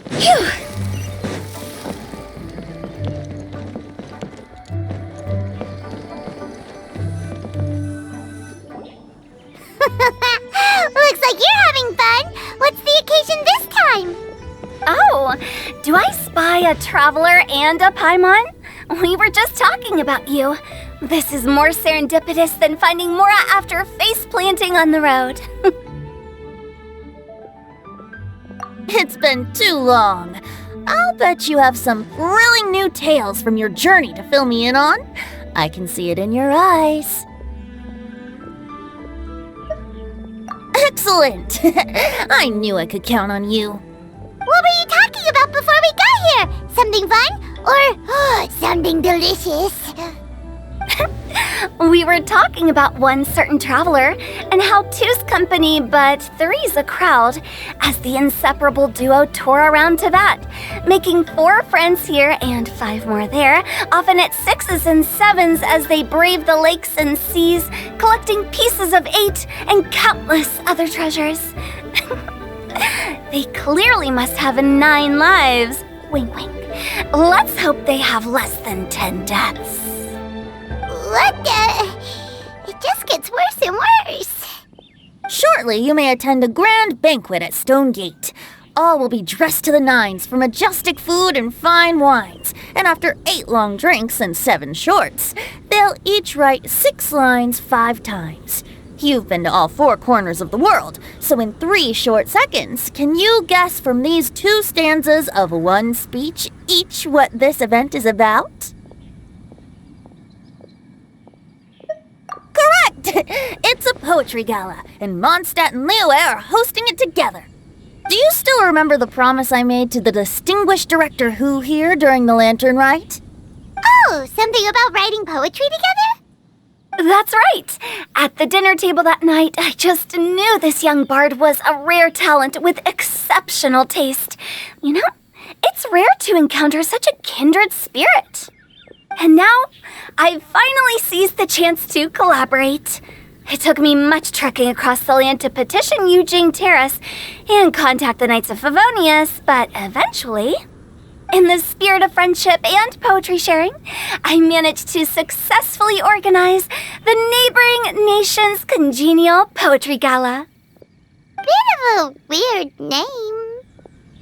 Phew! Looks like you're having fun. What's the occasion this time? Oh, do I spy a traveler and a Paimon? We were just talking about you. This is more serendipitous than finding Mora after face planting on the road. It's been too long. I'll bet you have some thrilling new tales from your journey to fill me in on. I can see it in your eyes. Excellent! I knew I could count on you. What were you talking about before we got here? Something fun? Or something delicious? We were talking about one certain traveler and how two's company but three's a crowd as the inseparable duo tore around Tibet, making 4 friends here and 5 more there, often at 6s and 7s as they braved the lakes and seas, collecting pieces of 8 and countless other treasures. They clearly must have 9 lives. Wink, wink. Let's hope they have less than 10 deaths. What the? It just gets worse and worse. Shortly, you may attend a grand banquet at Stone Gate. All will be dressed to the nines for majestic food and fine wines. And after 8 long drinks and 7 shorts, they'll each write 6 lines 5 times. You've been to all 4 corners of the world, so in 3 short seconds, can you guess from these 2 stanzas of 1 speech each what this event is about? Correct! It's a poetry gala, and Mondstadt and Liyue are hosting it together. Do you still remember the promise I made to the distinguished director Hu here during the lantern rite? Oh, something about writing poetry together? That's right! At the dinner table that night, I just knew this young bard was a rare talent with exceptional taste. You know, it's rare to encounter such a kindred spirit. And now, I've finally seized the chance to collaborate. It took me much trekking across the land to petition Yujing Terrace and contact the Knights of Favonius, but eventually, in the spirit of friendship and poetry sharing, I managed to successfully organize the neighboring nation's congenial poetry gala. Bit of a weird name.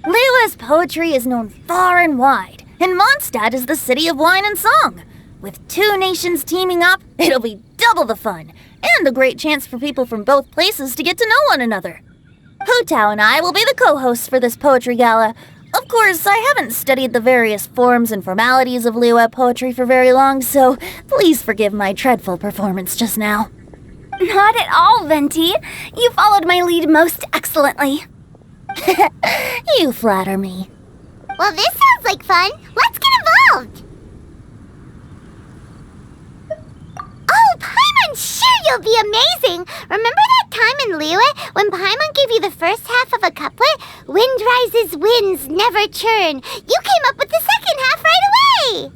Liyue's poetry is known far and wide, and Mondstadt is the city of wine and song. With 2 nations teaming up, it'll be double the fun, and a great chance for people from both places to get to know one another. Hu Tao and I will be the co-hosts for this poetry gala. Of course, I haven't studied the various forms and formalities of Liyue poetry for very long, so please forgive my dreadful performance just now. Not at all, Venti. You followed my lead most excellently. You flatter me. Well, this sounds like fun. Let's get involved. Oh, Paimon, sure you'll be amazing. Remember that time in Liyue when Paimon gave you the first half of a couplet? Wind rises, winds never churn. You came up with the second half right away.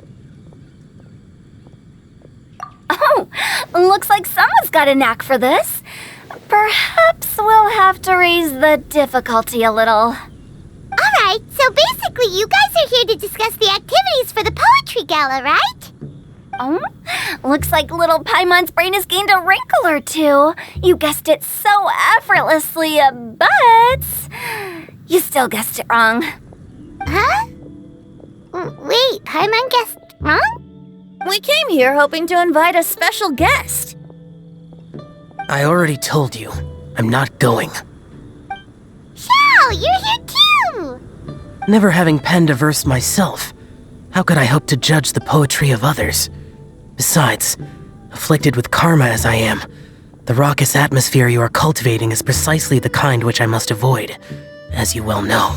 Oh, looks like someone's got a knack for this. Perhaps we'll have to raise the difficulty a little. Alright, so basically you guys are here to discuss the activities for the poetry gala, right? Oh, looks like little Paimon's brain has gained a wrinkle or 2. You guessed it so effortlessly, but you still guessed it wrong. Huh? Wait, Paimon guessed wrong? We came here hoping to invite a special guest. I already told you, I'm not going. Xiao, you're here too! Never having penned a verse myself, how could I hope to judge the poetry of others? Besides, afflicted with karma as I am, the raucous atmosphere you are cultivating is precisely the kind which I must avoid, as you well know.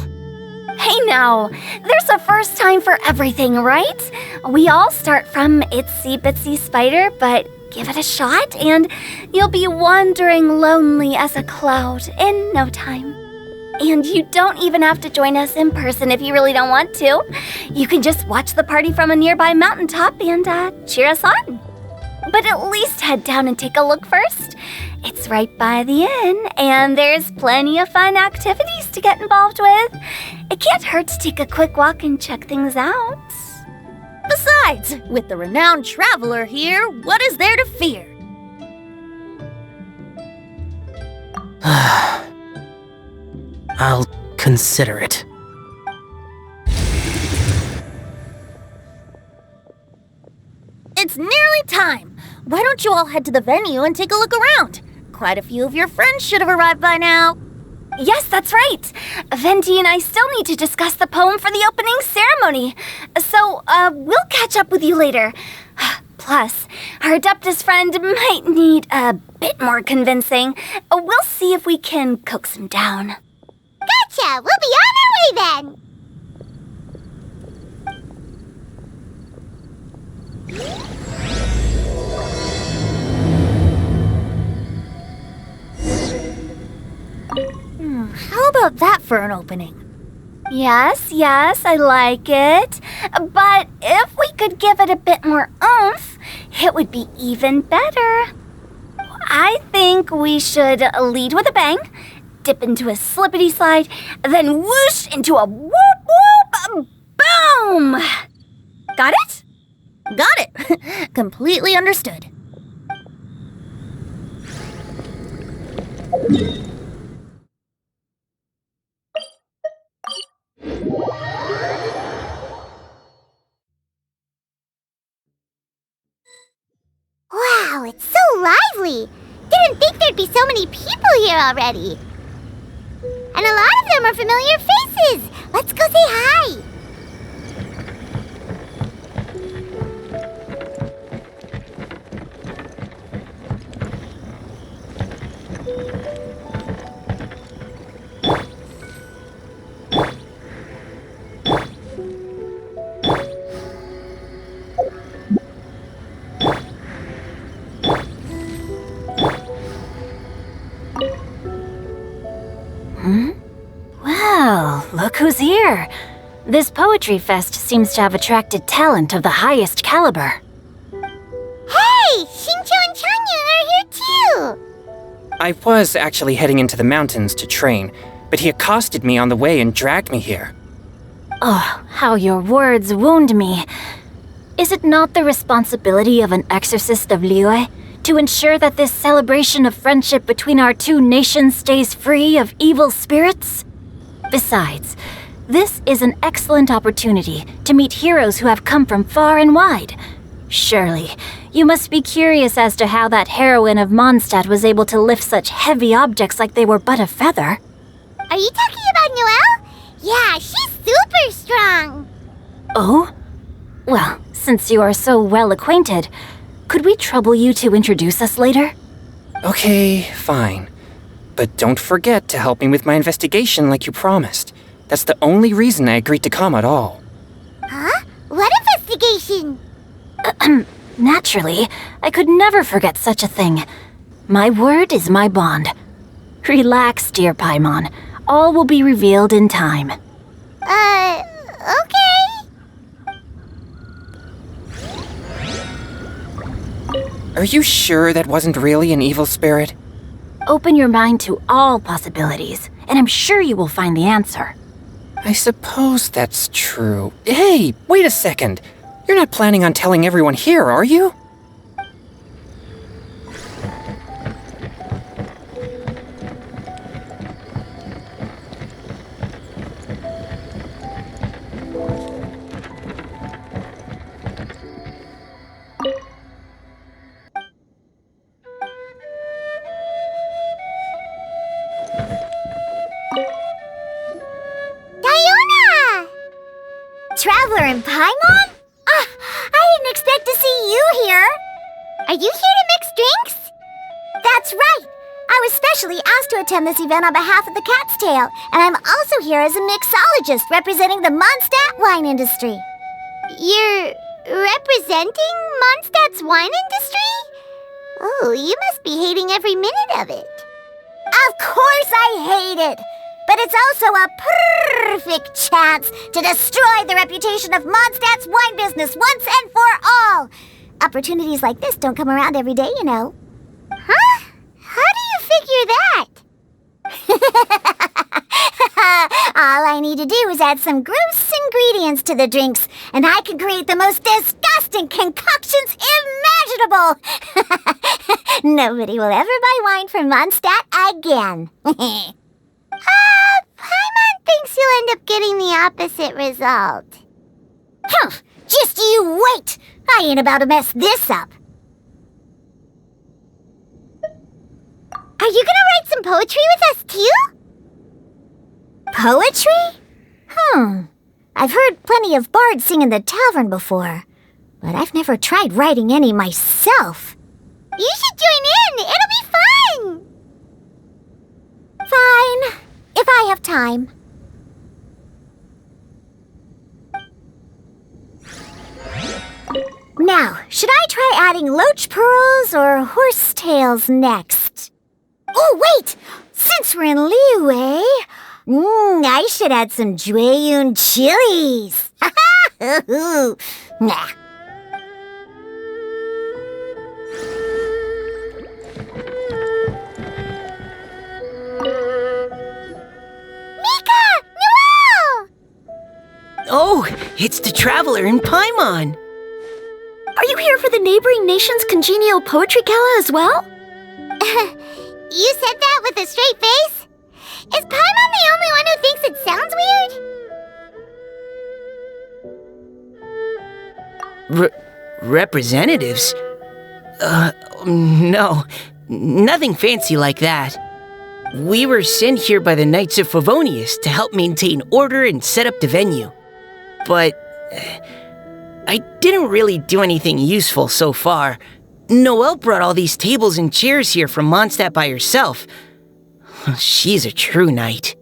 Hey now, there's a first time for everything, right? We all start from itsy bitsy spider, but give it a shot and you'll be wandering lonely as a cloud in no time. And you don't even have to join us in person if you really don't want to. You can just watch the party from a nearby mountaintop and cheer us on. but at least head down and take a look first. It's right by the inn, and there's plenty of fun activities to get involved with. It can't hurt to take a quick walk and check things out. Besides, with the renowned traveler here, what is there to fear? I'll consider it. It's nearly time. Why don't you all head to the venue and take a look around? Quite a few of your friends should have arrived by now. Yes, that's right. Venti and I still need to discuss the poem for the opening ceremony. So, we'll catch up with you later. Plus, our Adeptus friend might need a bit more convincing. We'll see if we can coax him down. Gotcha! We'll be on our way then! How about that for an opening? Yes, I like it. But if we could give it a bit more oomph, it would be even better. I think we should lead with a bang, dip into a slippity slide, then whoosh into a whoop whoop boom! Got it? Got it. Completely understood. Wow, it's so lively! Didn't think there'd be so many people here already. And a lot of them are familiar faces! Let's go say hi! Well, look who's here. This poetry fest seems to have attracted talent of the highest caliber. Hey! Shincho and Changyun are here too! I was actually heading into the mountains to train, but he accosted me on the way and dragged me here. Oh, how your words wound me. Is it not the responsibility of an exorcist of Liyue to ensure that this celebration of friendship between our two nations stays free of evil spirits? Besides, this is an excellent opportunity to meet heroes who have come from far and wide. Surely, you must be curious as to how that heroine of Mondstadt was able to lift such heavy objects like they were but a feather. Are you talking about Noelle? Yeah, she's super strong! Oh? Well, since you are so well acquainted, could we trouble you to introduce us later? Okay, fine. But don't forget to help me with my investigation like you promised. That's the only reason I agreed to come at all. Huh? What investigation? Naturally, I could never forget such a thing. My word is my bond. Relax, dear Paimon. All will be revealed in time. Okay. Are you sure that wasn't really an evil spirit? Open your mind to all possibilities, and I'm sure you will find the answer. I suppose that's true. Hey, wait a second. You're not planning on telling everyone here, are you? Traveler and Paimon? I didn't expect to see you here. Are you here to mix drinks? That's right. I was specially asked to attend this event on behalf of the Cat's Tail, and I'm also here as a mixologist representing the Mondstadt wine industry. You're representing Mondstadt's wine industry? Oh, you must be hating every minute of it. Of course I hate it! But it's also a perfect chance to destroy the reputation of Mondstadt's wine business once and for all. Opportunities like this don't come around every day, you know. Huh? How do you figure that? All I need to do is add some gross ingredients to the drinks, and I can create the most disgusting concoctions imaginable. Nobody will ever buy wine from Mondstadt again. Paimon thinks you'll end up getting the opposite result. Huh, just you wait! I ain't about to mess this up. Are you gonna write some poetry with us too? Poetry? I've heard plenty of bards sing in the tavern before, but I've never tried writing any myself. You should join in! It'll be fun! Fine, if I have time. Now, should I try adding loach pearls or horse tails next? Oh, wait! Since we're in Liyue, I should add some Jueyun chilies. Nah. Mika! Noelle! Oh, it's the Traveler in Paimon. Are you here for the neighboring nation's congenial poetry gala as well? You said that with a straight face? Is Paimon the only one who thinks it sounds weird? Representatives? No. Nothing fancy like that. We were sent here by the Knights of Favonius to help maintain order and set up the venue. But I didn't really do anything useful so far. Noelle brought all these tables and chairs here from Mondstadt by herself. She's a true knight.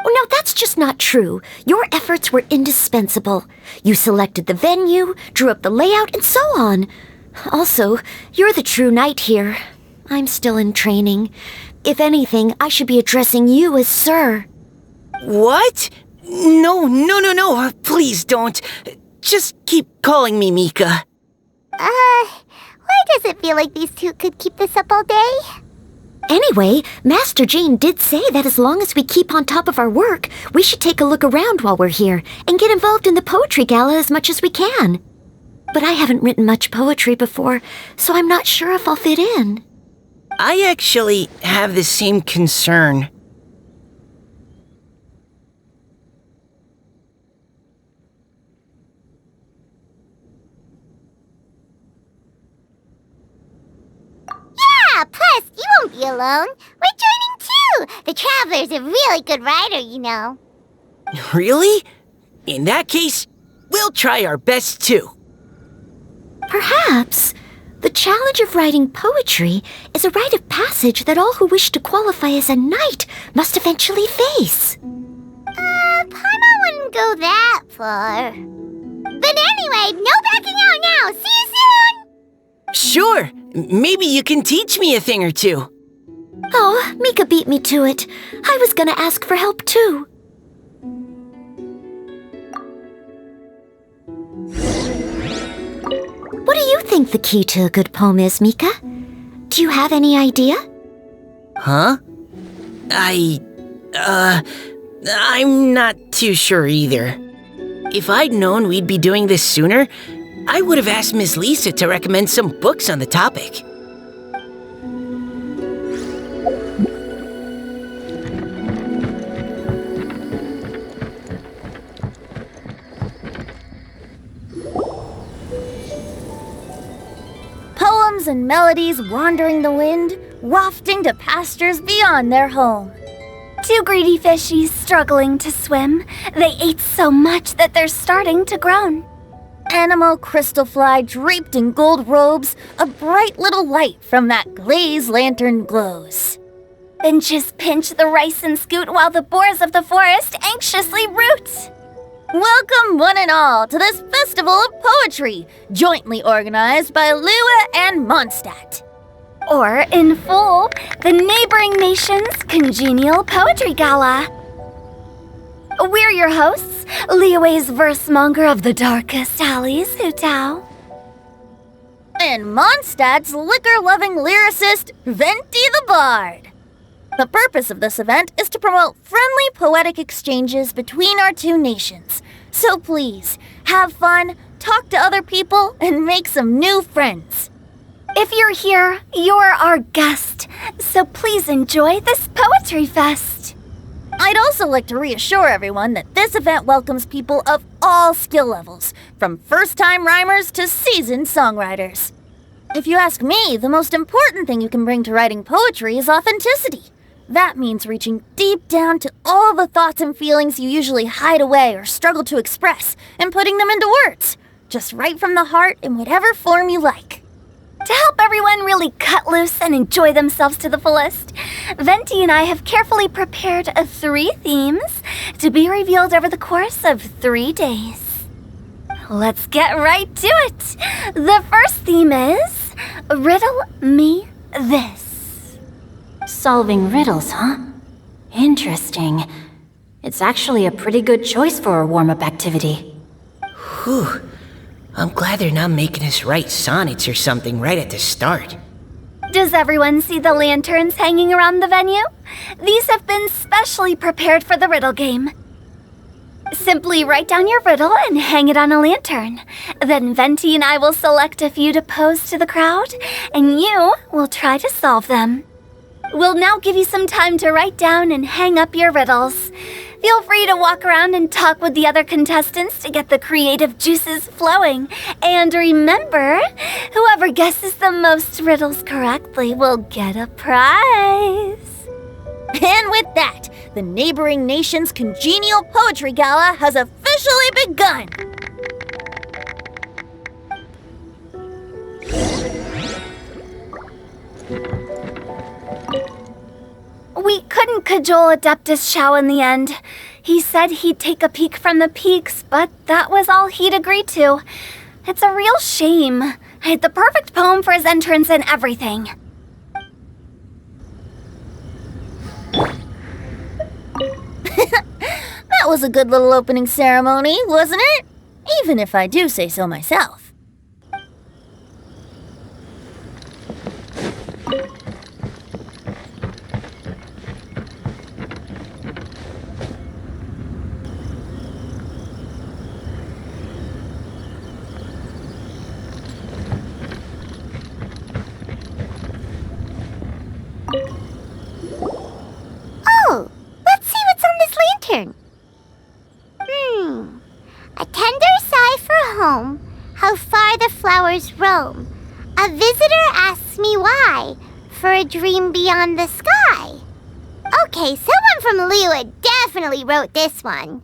Oh, no, that's just not true. Your efforts were indispensable. You selected the venue, drew up the layout, and so on. Also, you're the true knight here. I'm still in training. If anything, I should be addressing you as Sir. What? No. Please don't. Just keep calling me Mika. Why does it feel like these two could keep this up all day? Anyway, Master Jane did say that as long as we keep on top of our work, we should take a look around while we're here and get involved in the poetry gala as much as we can. But I haven't written much poetry before, so I'm not sure if I'll fit in. I actually have the same concern. Yeah, plus, you won't be alone. We're joining too. The Traveler's a really good writer, you know. Really? In that case, we'll try our best too. Perhaps. The challenge of writing poetry is a rite of passage that all who wish to qualify as a knight must eventually face. Paimon wouldn't go that far. But anyway, no backing out now. See you soon! Sure. Maybe you can teach me a thing or two. Oh, Mika beat me to it. I was gonna ask for help too. What do you think the key to a good poem is, Mika? Do you have any idea? Huh? I'm not too sure either. If I'd known we'd be doing this sooner, I would have asked Miss Lisa to recommend some books on the topic. Poems and melodies wandering the wind, wafting to pastures beyond their home. Two greedy fishies struggling to swim. They ate so much that they're starting to groan. Animal crystal fly draped in gold robes, a bright little light from that glazed lantern glows. Benches pinch the rice and scoot while the boars of the forest anxiously root. Welcome one and all to this festival of poetry, jointly organized by Liyue and Mondstadt. Or, in full, the neighboring nation's congenial poetry gala. We're your hosts, Liyue's verse monger of the darkest alleys, Hu Tao. and Mondstadt's liquor-loving lyricist, Venti the Bard. The purpose of this event is to promote friendly poetic exchanges between our two nations. So please, have fun, talk to other people, and make some new friends. If you're here, you're our guest, so please enjoy this poetry fest. I'd also like to reassure everyone that this event welcomes people of all skill levels, from first-time rhymers to seasoned songwriters. If you ask me, the most important thing you can bring to writing poetry is authenticity. That means reaching deep down to all the thoughts and feelings you usually hide away or struggle to express, and putting them into words, just right from the heart in whatever form you like. To help everyone really cut loose and enjoy themselves to the fullest, Venti and I have carefully prepared 3 themes to be revealed over the course of 3 days. Let's get right to it. The first theme is Riddle Me This. Solving riddles, huh? Interesting. It's actually a pretty good choice for a warm-up activity. Whew. I'm glad they're not making us write sonnets or something right at the start. Does everyone see the lanterns hanging around the venue? These have been specially prepared for the riddle game. Simply write down your riddle and hang it on a lantern. Then Venti and I will select a few to pose to the crowd, and you will try to solve them. We'll now give you some time to write down and hang up your riddles. Feel free to walk around and talk with the other contestants to get the creative juices flowing. And remember, whoever guesses the most riddles correctly will get a prize. And with that, the neighboring nation's congenial poetry gala has officially begun. We couldn't cajole Adeptus Shao in the end. He said he'd take a peek from the peaks, but that was all he'd agreed to. It's a real shame. I had the perfect poem for his entrance and everything. That was a good little opening ceremony, wasn't it? Even if I do say so myself. Oh, let's see what's on this lantern. A tender sigh for home, how far the flowers roam. A visitor asks me why, for a dream beyond the sky. Okay, someone from Liyue definitely wrote this one.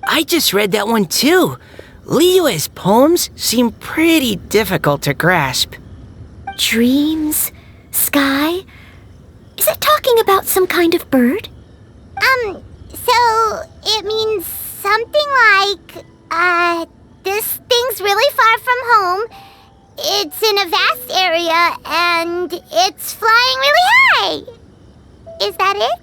I just read that one too. Liyue's poems seem pretty difficult to grasp. Dreams? Sky? Is it talking about some kind of bird? So it means something like, this thing's really far from home. It's in a vast area, and it's flying really high. Is that it?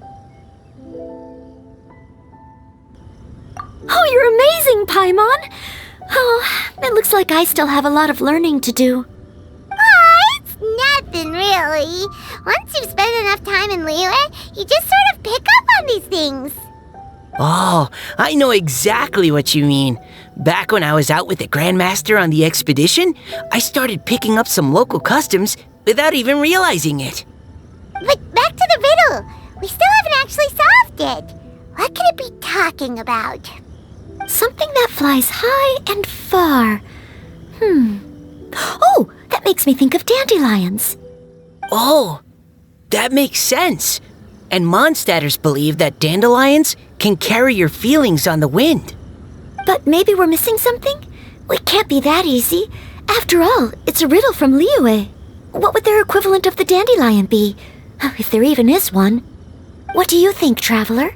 Oh, you're amazing, Paimon! Oh, it looks like I still have a lot of learning to do. It's nothing, really. Once you've spent enough time in Liyue, you just sort of pick up on these things. Oh, I know exactly what you mean. Back when I was out with the Grandmaster on the expedition, I started picking up some local customs without even realizing it. But back to the riddle. We still haven't actually solved it. What could it be talking about? Something that flies high and far. Oh, that makes me think of dandelions. Oh, that makes sense. And Mondstadters believe that dandelions can carry your feelings on the wind. But maybe we're missing something? It can't be that easy. After all, it's a riddle from Liyue. What would their equivalent of the dandelion be? If there even is one. What do you think, Traveler?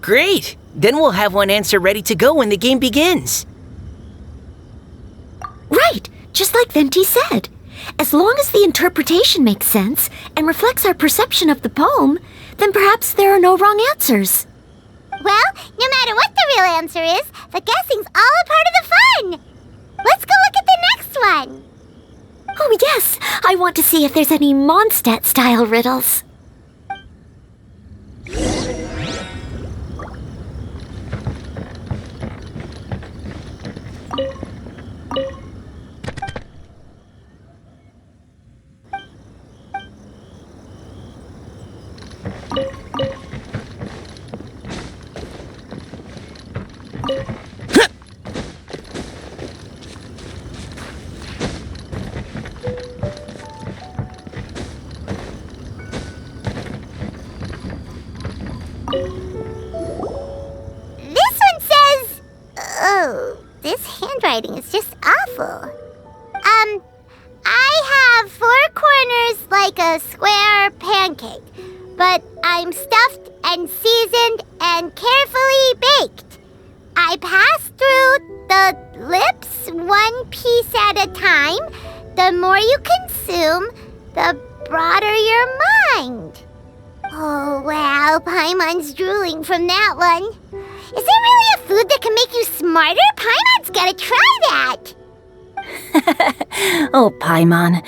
Great! Then we'll have one answer ready to go when the game begins. Right, just like Venti said. As long as the interpretation makes sense and reflects our perception of the poem, then perhaps there are no wrong answers. Well, no matter what the real answer is, the guessing's all a part of the fun. Let's go look at the next one. Oh, yes! I want to see if there's any Mondstadt-style riddles. This one says... Oh, this handwriting is just awful. I have 4 corners like a square pancake, but I'm stuffed and seasoned and carefully baked. I pass through the lips 1 piece at a time. The more you consume, the broader your mind. Oh, wow, Paimon's drooling from that one. Is there really a food that can make you smarter? Paimon's gotta try that! Oh, Paimon,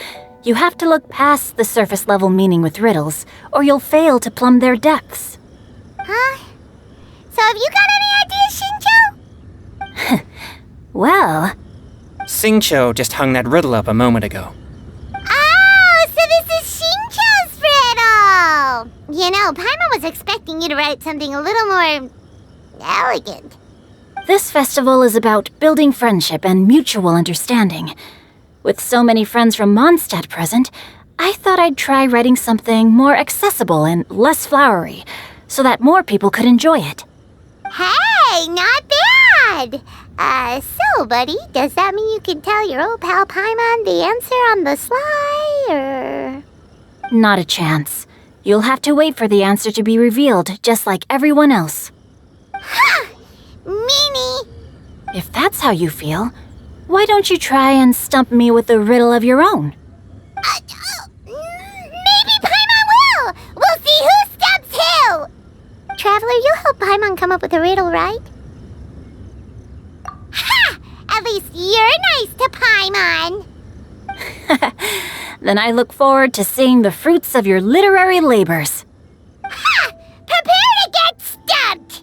you have to look past the surface-level meaning with riddles, or you'll fail to plumb their depths. Huh? So have you got any ideas, Shinjo? Well, Xingqiu just hung that riddle up a moment ago. Oh, so this is Shinjo's riddle! You know, Paimon was expecting you to write something a little more... elegant. this festival is about building friendship and mutual understanding. With so many friends from Mondstadt present, I thought I'd try writing something more accessible and less flowery, so that more people could enjoy it. Hey, not bad! So, buddy, does that mean you can tell your old pal Paimon the answer on the sly, or...? Not a chance. You'll have to wait for the answer to be revealed, just like everyone else. Ha! Meanie! If that's how you feel, why don't you try and stump me with a riddle of your own? Maybe Paimon will! We'll see who stumps who! Traveler, you'll help Paimon come up with a riddle, right? Ha! At least you're nice to Paimon! Then I look forward to seeing the fruits of your literary labors. Ha! Prepare to get stumped!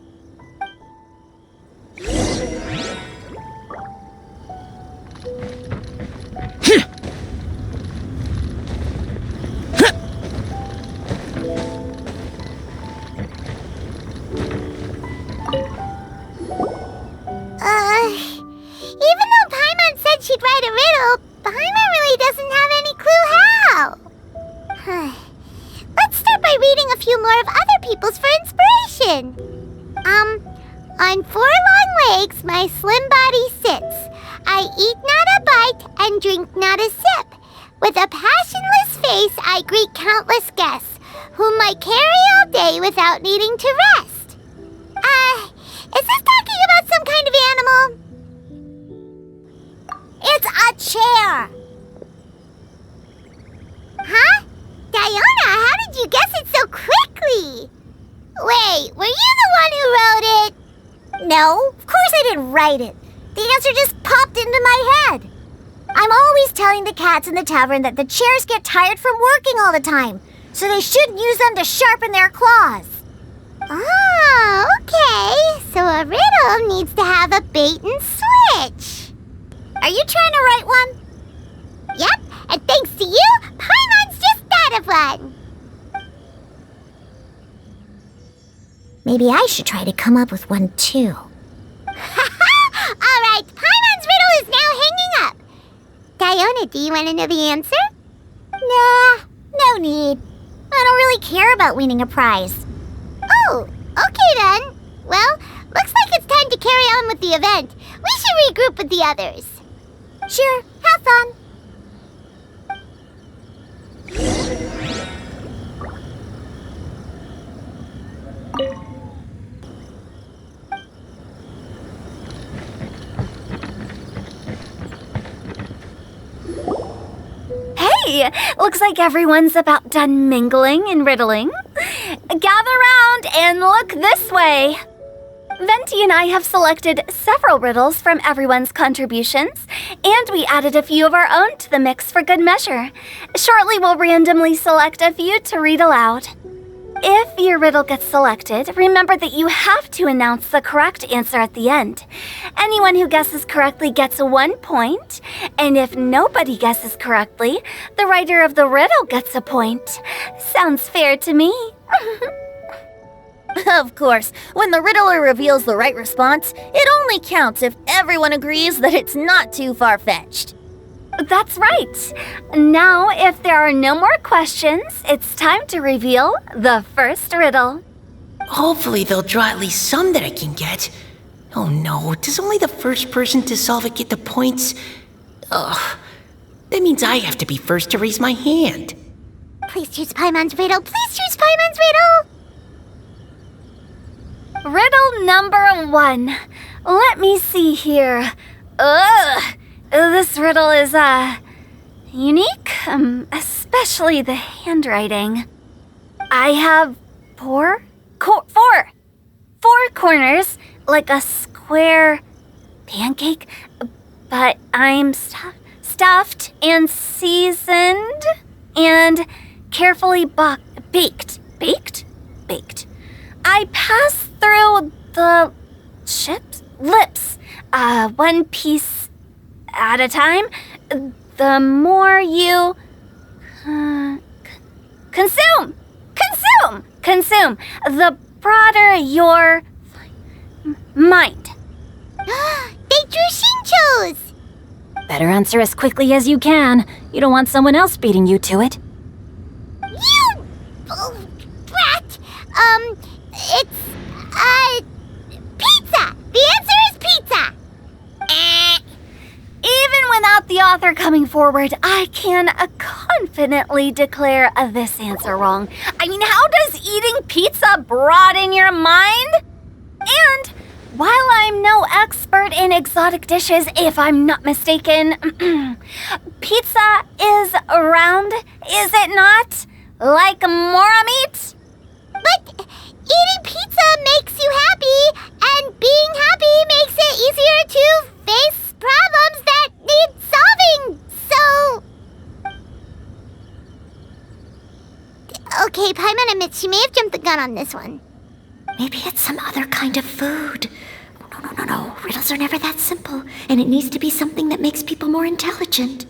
Even though Paimon said she'd write a riddle, Paimon really doesn't have any clue how. Let's start by reading a few more of other people's for inspiration. On 4 long legs my slim body sits. I eat not a bite and drink not a sip. With a passionless face I greet countless guests, whom I carry all day without needing to rest. Is this talking about some kind of animal? It's a chair! Huh? Diona, how did you guess it so quickly? Wait, were you the one who wrote it? No, of course I didn't write it. The answer just popped into my head. I'm always telling the cats in the tavern that the chairs get tired from working all the time, so they shouldn't use them to sharpen their claws. Oh, okay. So a riddle needs to have a bait and switch. Are you trying to write one? Yep, and thanks to you, Paimon's just thought of one. Maybe I should try to come up with one too. All right, Paimon's riddle is now hanging up. Diona, do you want to know the answer? Nah, no need. I don't really care about winning a prize. Oh, okay then. Well, looks like it's time to carry on with the event. We should regroup with the others. Sure, have fun. Hey, looks like everyone's about done mingling and riddling. Gather round and look this way. Venti and I have selected several riddles from everyone's contributions, and we added a few of our own to the mix for good measure. Shortly, we'll randomly select a few to read aloud. If your riddle gets selected, remember that you have to announce the correct answer at the end. Anyone who guesses correctly gets 1 point, and if nobody guesses correctly, the writer of the riddle gets a point. Sounds fair to me. Of course, when the riddler reveals the right response, it only counts if everyone agrees that it's not too far-fetched. That's right. Now, if there are no more questions, it's time to reveal the first riddle. Hopefully they'll draw at least some that I can get. Oh no, does only the first person to solve it get the points? Ugh, that means I have to be first to raise my hand. Please choose Paimon's riddle. Please choose Paimon's riddle. Riddle number 1. Let me see here. This riddle is, unique, especially the handwriting. I have four corners, like a square pancake, but I'm stuffed and seasoned and carefully baked. Baked. I pass through the lips, one piece at a time. The more you consume, the broader your mind. They drew Shinchos! Better answer as quickly as you can. You don't want someone else beating you to it. You brat! It's, pizza! The answer is pizza! Even without the author coming forward, I can confidently declare this answer wrong. I mean, how does eating pizza broaden your mind? And while I'm no expert in exotic dishes, if I'm not mistaken, pizza is round, is it not? Like mora meat? But eating pizza makes you happy, and being happy makes it easier to face problems that need solving, so... Okay, Paimon admits she may have jumped the gun on this one. Maybe it's some other kind of food. No. Riddles are never that simple, and it needs to be something that makes people more intelligent.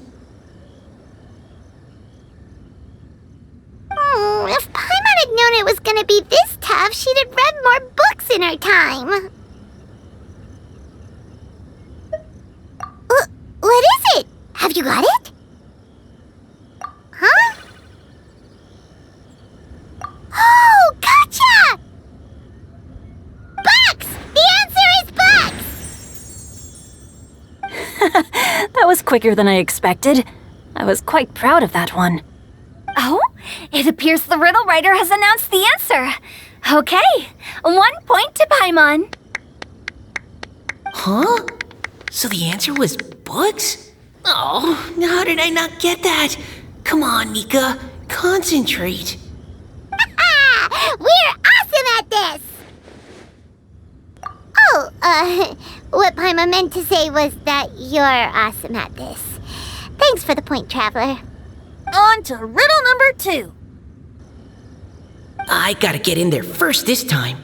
If Paimon had known it was gonna be this tough, she'd have read more books in her time. What is it? Have you got it? Huh? Oh, gotcha! Bucks! The answer is bucks! That was quicker than I expected. I was quite proud of that one. Oh, it appears the riddle writer has announced the answer. Okay, 1 point to Paimon. Huh? So the answer was bugs? Oh, how did I not get that? Come on, Mika, concentrate. We're awesome at this! Oh, what Paimon meant to say was that you're awesome at this. Thanks for the point, Traveler. On to riddle number 2. I gotta get in there first this time.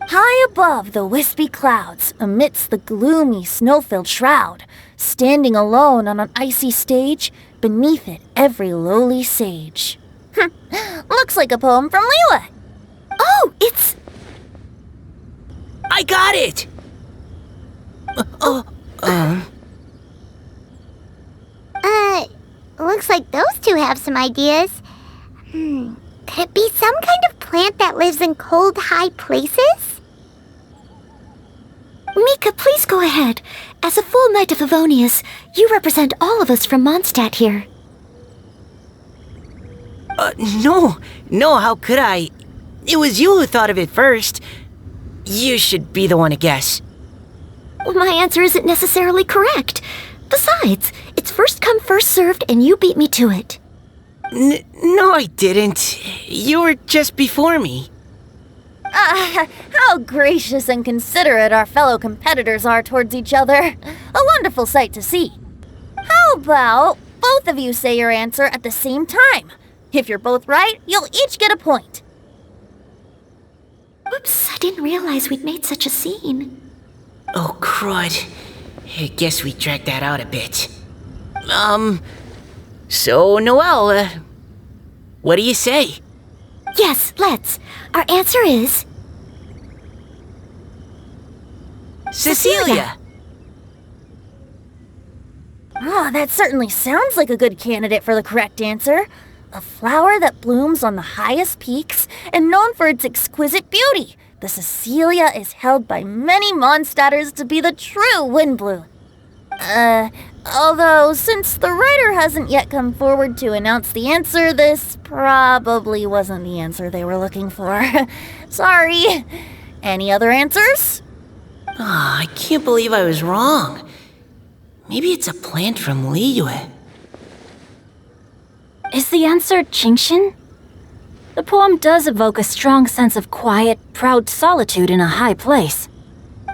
High above the wispy clouds, amidst the gloomy snow-filled shroud, standing alone on an icy stage, beneath it every lowly sage. Looks like a poem from Liyue. Oh, it's... I got it! Looks like those two have some ideas. Could it be some kind of plant that lives in cold, high places? Mika, please go ahead. As a full Knight of Favonius, you represent all of us from Mondstadt here. No, how could I? It was you who thought of it first. You should be the one to guess. Well, my answer isn't necessarily correct. Besides, it's first come, first served, and you beat me to it. No, I didn't. You were just before me. How gracious and considerate our fellow competitors are towards each other. A wonderful sight to see. How about both of you say your answer at the same time? If you're both right, you'll each get a point. Oops, I didn't realize we'd made such a scene. Oh, crud. I guess we dragged that out a bit. So, Noelle, what do you say? Yes, let's. Our answer is... Cecilia! Oh, that certainly sounds like a good candidate for the correct answer. A flower that blooms on the highest peaks and known for its exquisite beauty. The Cecilia is held by many Mondstadters to be the true Windbloom. Although since the writer hasn't yet come forward to announce the answer, this probably wasn't the answer they were looking for. Sorry. Any other answers? Ah, I can't believe I was wrong. Maybe it's a plant from Liyue. Is the answer Genshin? The poem does evoke a strong sense of quiet, proud solitude in a high place.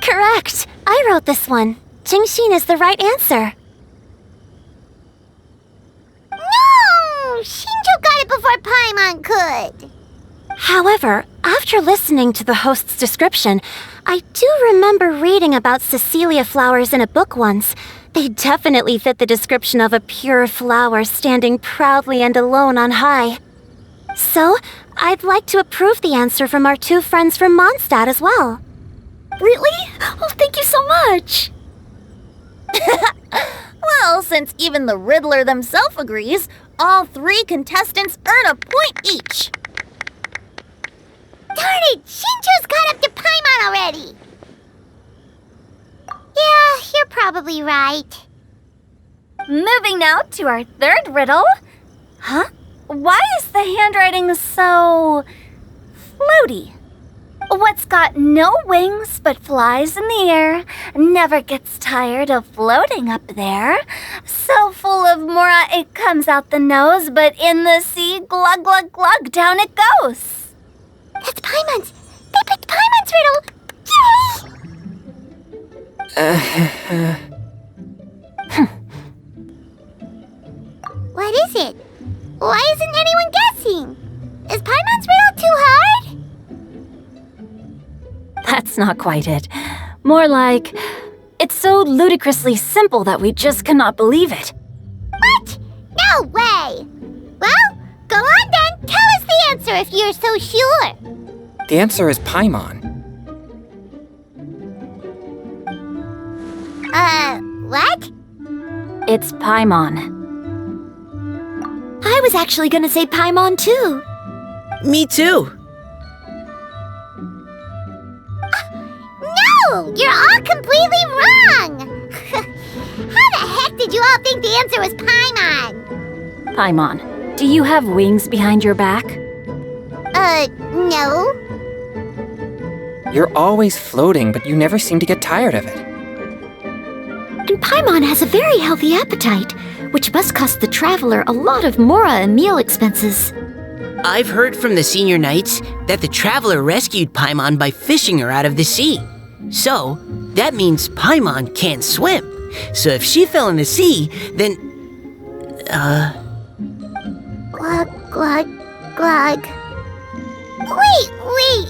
Correct. I wrote this one. Genshin is the right answer. No! Shinjo got it before Paimon could. However, after listening to the host's description, I do remember reading about Cecilia flowers in a book once. They definitely fit the description of a pure flower standing proudly and alone on high. So, I'd like to approve the answer from our two friends from Mondstadt as well. Really? Oh, thank you so much. Well, since even the Riddler themselves agrees, all three contestants earn a point each. Darn it! Shinjo's caught up to Paimon already! Yeah, you're probably right. Moving now to our third riddle. Huh? Why is the handwriting so... floaty? What's got no wings but flies in the air, never gets tired of floating up there. So full of mora it comes out the nose, but in the sea, glug glug glug, down it goes. That's Paimon's! They picked Paimon's riddle! Yay! What is it? Why isn't anyone guessing? Is Paimon's riddle too hard? That's not quite it. More like, it's so ludicrously simple that we just cannot believe it. What? No way! Well, go on then. Tell us the answer if you're so sure. The answer is Paimon. What? It's Paimon. I was actually gonna say Paimon too. Me too. No! You're all completely wrong! How the heck did you all think the answer was Paimon? Paimon, do you have wings behind your back? No. You're always floating, but you never seem to get tired of it. And Paimon has a very healthy appetite, which must cost the traveler a lot of mora and meal expenses. I've heard from the senior knights that the traveler rescued Paimon by fishing her out of the sea. So, that means Paimon can't swim. So if she fell in the sea, then... Glug, glug, glug. Wait!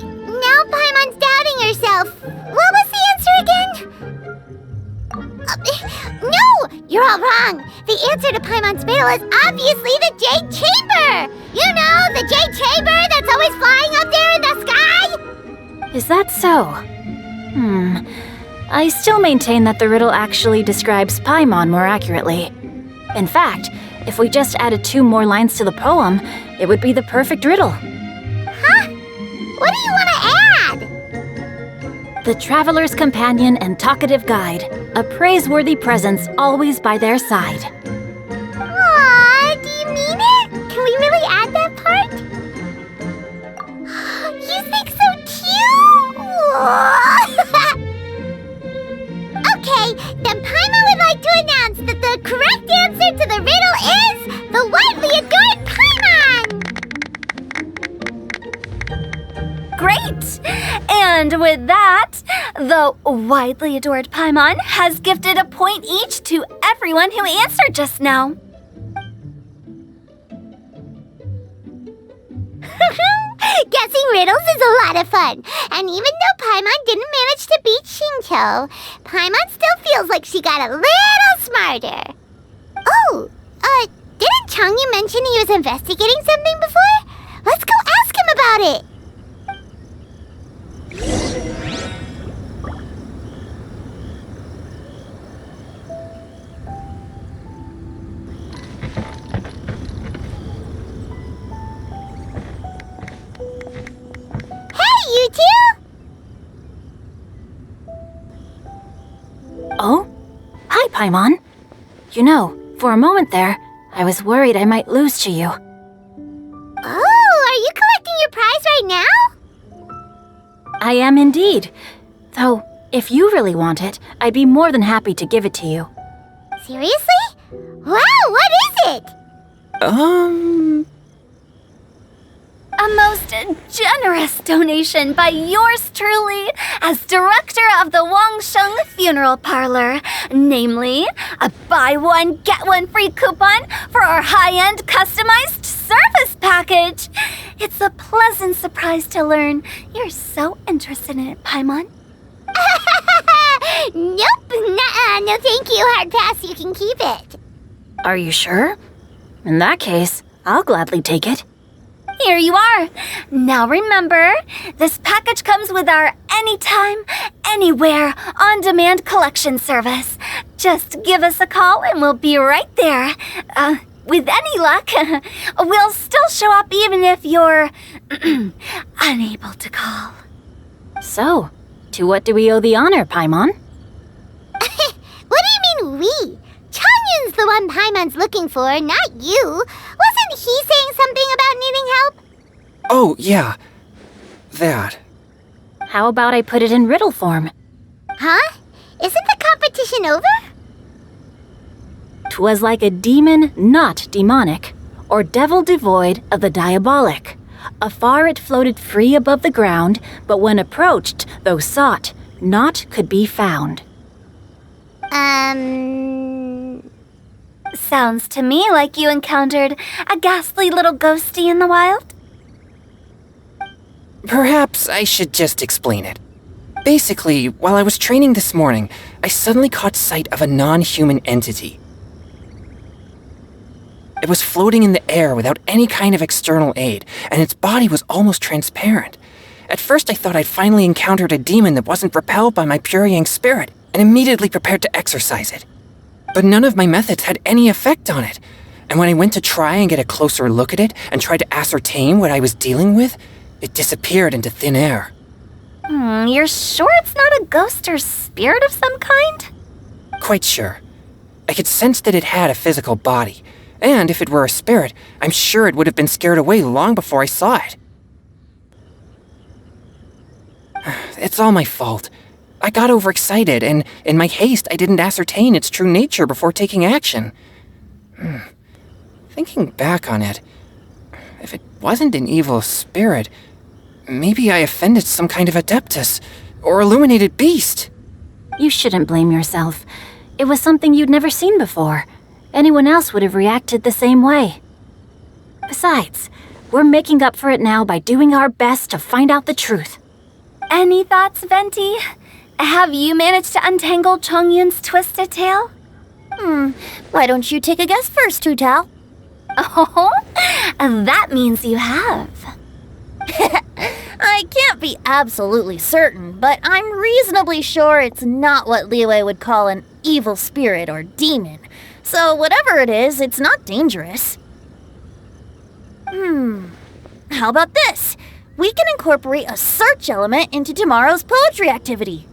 Now Paimon's doubting herself. What was the answer again? No! You're all wrong. The answer to Paimon's riddle is obviously the Jade Chamber! You know, the Jade Chamber that's always flying up there in the sky? Is that so? I still maintain that the riddle actually describes Paimon more accurately. In fact, if we just added 2 more lines to the poem, it would be the perfect riddle. Huh? What do you want to add? The traveler's companion and talkative guide, a praiseworthy presence always by their side. Aw, do you mean it? Can we really add that part? You think so cute? Okay, then Paimon would like to announce that the correct answer to the riddle is the widely adored Paimon! great! And with that, the widely adored Paimon has gifted a point each to everyone who answered just now. Guessing riddles is a lot of fun. And even though Paimon didn't manage to beat Xingqiu, Paimon still feels like she got a little smarter. Oh, didn't Changyu mention he was investigating something before? Let's go ask him about it. Hey, you two! Oh? Hi, Paimon. You know, for a moment there, I was worried I might lose to you. Oh, are you collecting your prize right now? I am indeed. Though, if you really want it, I'd be more than happy to give it to you. Seriously? Wow, what is it? A most generous donation by yours truly as director of the Wangsheng Funeral Parlor. Namely, a buy one, get one free coupon for our high-end customized service package. It's a pleasant surprise to learn you're so interested in it, Paimon. Nope, nuh-uh, no thank you, hard pass, you can keep it. Are you sure? In that case, I'll gladly take it. Here you are. Now remember, this package comes with our anytime, anywhere, on-demand collection service. Just give us a call and we'll be right there. With any luck, we'll still show up even if you're unable to call. So, to what do we owe the honor, Paimon? What do you mean we? Changyun's the one Paimon's looking for, not you. Wasn't he saying something about needing help? Oh, yeah. That. How about I put it in riddle form? Huh? Isn't the competition over? 'Twas like a demon not demonic, or devil devoid of the diabolic. Afar it floated free above the ground, but when approached, though sought, naught could be found. Sounds to me like you encountered a ghastly little ghosty in the wild. Perhaps I should just explain it. Basically, while I was training this morning, I suddenly caught sight of a non-human entity. It was floating in the air without any kind of external aid, and its body was almost transparent. At first I thought I'd finally encountered a demon that wasn't repelled by my pure yang spirit, and immediately prepared to exorcise it. But none of my methods had any effect on it, and when I went to try and get a closer look at it and tried to ascertain what I was dealing with, it disappeared into thin air. You're sure it's not a ghost or spirit of some kind? Quite sure. I could sense that it had a physical body, and if it were a spirit, I'm sure it would have been scared away long before I saw it. It's all my fault. I got overexcited, and in my haste, I didn't ascertain its true nature before taking action. Thinking back on it, if it wasn't an evil spirit, maybe I offended some kind of adeptus or illuminated beast. You shouldn't blame yourself. It was something you'd never seen before. Anyone else would have reacted the same way. Besides, we're making up for it now by doing our best to find out the truth. Any thoughts, Venti? Have you managed to untangle Chongyun's twisted tail? Why don't you take a guess first, Tutao? Oh, that means you have. I can't be absolutely certain, but I'm reasonably sure it's not what Liyue would call an evil spirit or demon. So whatever it is, it's not dangerous. How about this? We can incorporate a search element into tomorrow's poetry activity.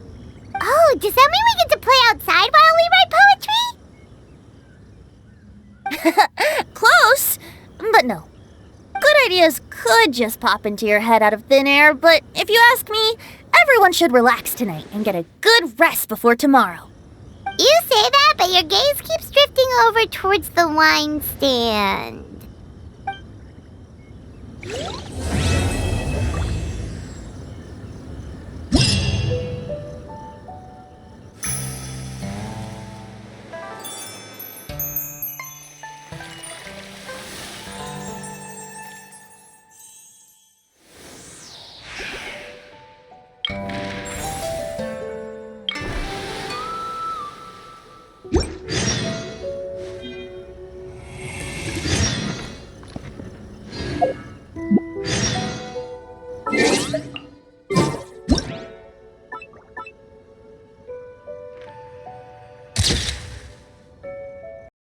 Oh, does that mean we get to play outside while we write poetry? Close, but no. Good ideas could just pop into your head out of thin air, but if you ask me, everyone should relax tonight and get a good rest before tomorrow. You say that, but your gaze keeps drifting over towards the wine stand.